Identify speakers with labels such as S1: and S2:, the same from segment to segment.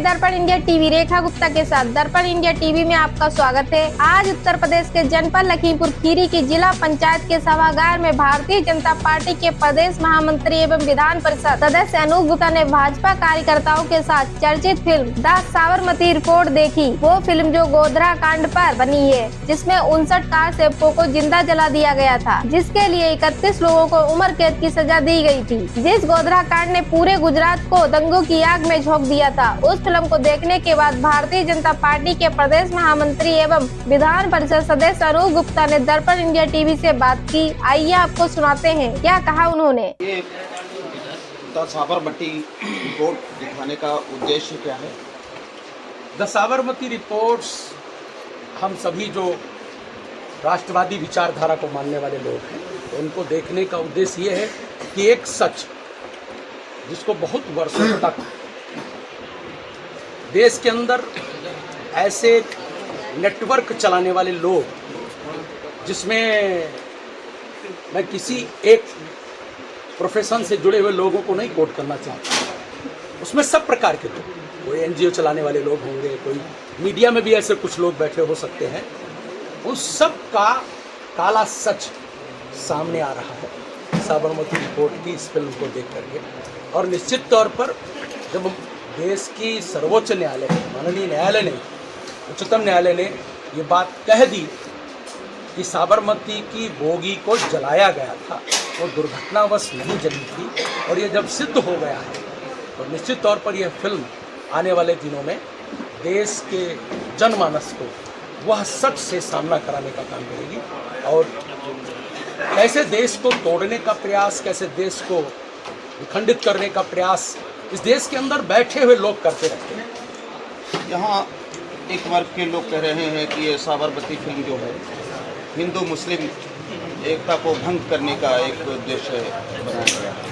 S1: दर्पण India TV, Rekha Gupta के साथ दर्पण इंडिया टीवी में आपका स्वागत है। आज उत्तर प्रदेश के जनपद लखीमपुर खीरी की जिला पंचायत के सभागार में भारतीय जनता पार्टी के प्रदेश महामंत्री एवं विधान परिषद सदस्य अनूप गुप्ता ने भाजपा कार्यकर्ताओं के साथ चर्चित फिल्म द साबरमती रिपोर्ट देखी। वो फिल्म जो गोधरा कांड पर बनी है, जिसमें 59 कार सेवकों को जिंदा जला दिया गया था, जिसके लिए 31 लोगों को उम्र कैद की सजा दी गई थी। जिस गोधरा कांड ने पूरे गुजरात को दंगों की आग में झोंक दिया था, उस फिल्म को देखने के बाद भारतीय जनता पार्टी के प्रदेश महामंत्री एवं विधान परिषद सदस्य अनूप गुप्ता ने दर्पण इंडिया टीवी से बात की। आइए आपको सुनाते हैं क्या कहा उन्होंने।
S2: द साबरमती रिपोर्ट दिखाने का उद्देश्य क्या है?
S3: द साबरमती रिपोर्ट्स हम सभी जो राष्ट्रवादी विचारधारा को मानने वाले लोग हैं, तो उनको देखने का उद्देश्य ये है कि एक सच जिसको बहुत वर्षों तक देश के अंदर ऐसे नेटवर्क चलाने वाले लोग, जिसमें मैं किसी एक प्रोफेशन से जुड़े हुए लोगों को नहीं कोट करना चाहता, उसमें सब प्रकार के लोग, कोई एनजीओ चलाने वाले लोग होंगे, कोई मीडिया में भी ऐसे कुछ लोग बैठे हो सकते हैं, उस सब का काला सच सामने आ रहा है साबरमती रिपोर्ट की इस फिल्म को देख करके। और निश्चित तौर पर जब देश की सर्वोच्च न्यायालय, माननीय न्यायालय ने, उच्चतम न्यायालय ने ये बात कह दी कि साबरमती की बोगी को जलाया गया था, वो दुर्घटनावश नहीं जली थी, और ये जब सिद्ध हो गया है तो निश्चित तौर पर यह फिल्म आने वाले दिनों में देश के जनमानस को वह सच से सामना कराने का काम करेगी। और कैसे देश को तोड़ने का प्रयास, कैसे देश को विखंडित करने का प्रयास इस देश के अंदर बैठे हुए लोग करते रहते हैं।
S2: यहाँ एक वर्ग के लोग कह रहे हैं कि ये साबरमती फिल्म जो है हिंदू मुस्लिम एकता को भंग करने का एक उद्देश्य बनाया गया है,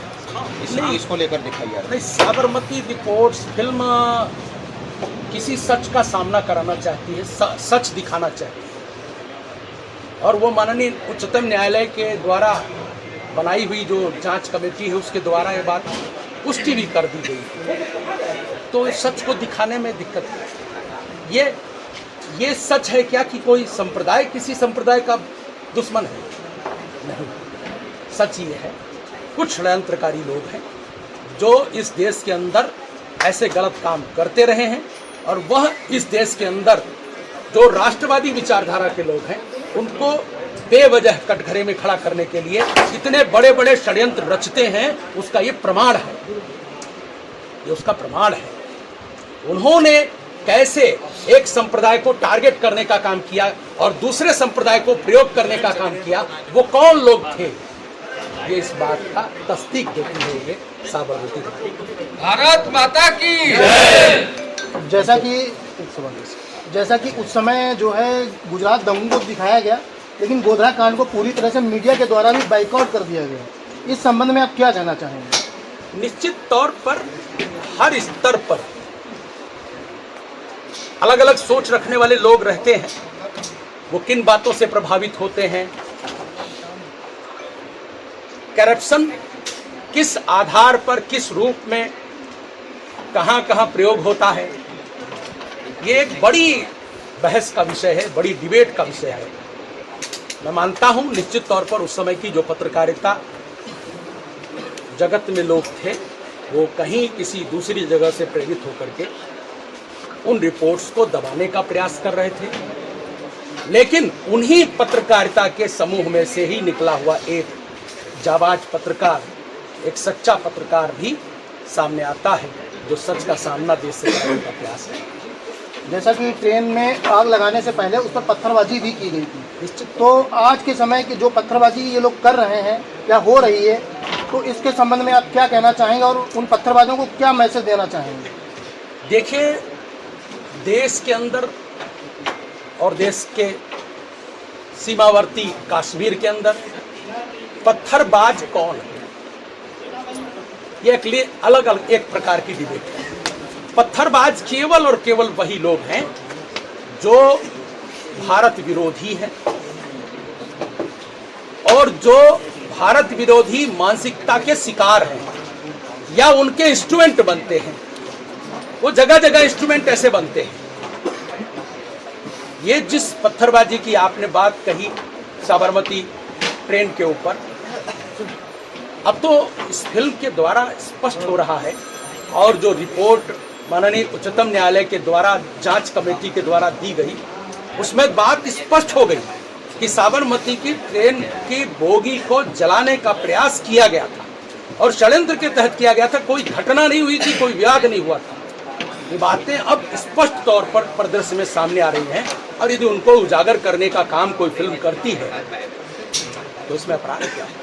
S2: इसलिए इसको लेकर दिखाई जा रहा है।
S3: नहीं, साबरमती रिपोर्ट्स फिल्म किसी सच का सामना कराना चाहती है, सच दिखाना चाहती है, और वो माननीय उच्चतम न्यायालय के द्वारा बनाई हुई जो जांच कमेटी है उसके द्वारा ये बात पुष्टि भी कर दी गई, तो सच को दिखाने में दिक्कत है। ये सच है क्या कि कोई संप्रदाय किसी संप्रदाय का दुश्मन है? नहीं, सच ये है कुछ षड्यंत्रकारी लोग हैं जो इस देश के अंदर ऐसे गलत काम करते रहे हैं, और वह इस देश के अंदर जो राष्ट्रवादी विचारधारा के लोग हैं उनको बेवजह कटघरे में खड़ा करने के लिए इतने बड़े बड़े षड्यंत्र रचते हैं, उसका ये प्रमाण है, ये उसका प्रमाण है। उन्होंने कैसे एक संप्रदाय को टारगेट करने का काम किया और दूसरे संप्रदाय को प्रयोग करने का काम किया, वो कौन लोग थे, ये इस बात का तस्दीक देते हुए साबरमती।
S4: भारत माता की
S5: जैसा कि उस समय जो है गुजरात दंगों को दिखाया गया, लेकिन गोधरा कांड को पूरी तरह से मीडिया के द्वारा भी बाइकआउट कर दिया गया। इस संबंध में आप क्या कहना चाहेंगे?
S3: निश्चित तौर पर हर स्तर पर अलग अलग सोच रखने वाले लोग रहते हैं, वो किन बातों से प्रभावित होते हैं, करप्शन किस आधार पर, किस रूप में, कहां कहां प्रयोग होता है, ये एक बड़ी बहस का विषय है, बड़ी डिबेट का विषय है। मैं मानता हूं निश्चित तौर पर उस समय की जो पत्रकारिता जगत में लोग थे, वो कहीं किसी दूसरी जगह से प्रेरित होकर के उन रिपोर्ट्स को दबाने का प्रयास कर रहे थे, लेकिन उन्हीं पत्रकारिता के समूह में से ही निकला हुआ एक जाबाज पत्रकार, एक सच्चा पत्रकार भी सामने आता है जो सच का सामना देश से करने का प्रयास है।
S5: जैसा कि ट्रेन में आग लगाने से पहले उस पर पत्थरबाजी भी की गई थी,
S3: निश्चित।
S5: तो आज के समय की जो पत्थरबाजी ये लोग कर रहे हैं या हो रही है, तो इसके संबंध में आप क्या कहना चाहेंगे और उन पत्थरबाजों को क्या मैसेज देना चाहेंगे?
S3: देखिए, देश के अंदर और देश के सीमावर्ती कश्मीर के अंदर पत्थरबाज कौन है, ये अलग अलग एक प्रकार की डिबेट है। पत्थरबाज केवल और केवल वही लोग हैं जो भारत विरोधी हैं और जो भारत विरोधी मानसिकता के शिकार हैं या उनके इंस्ट्रूमेंट बनते हैं। वो जगह जगह इंस्ट्रूमेंट ऐसे बनते हैं। ये जिस पत्थरबाजी की आपने बात कही साबरमती ट्रेन के ऊपर, अब तो इस फिल्म के द्वारा स्पष्ट हो रहा है, और जो रिपोर्ट माननीय उच्चतम न्यायालय के द्वारा जांच कमेटी के द्वारा दी गई, उसमें बात स्पष्ट हो गई कि साबरमती की ट्रेन की बोगी को जलाने का प्रयास किया गया था और षड्यंत्र के तहत किया गया था। कोई घटना नहीं हुई थी, कोई विवाद नहीं हुआ था। ये बातें अब स्पष्ट तौर पर परिदृश्य में सामने आ रही हैं, और यदि उनको उजागर करने का काम कोई फिल्म करती है तो इसमें अपराध क्या है?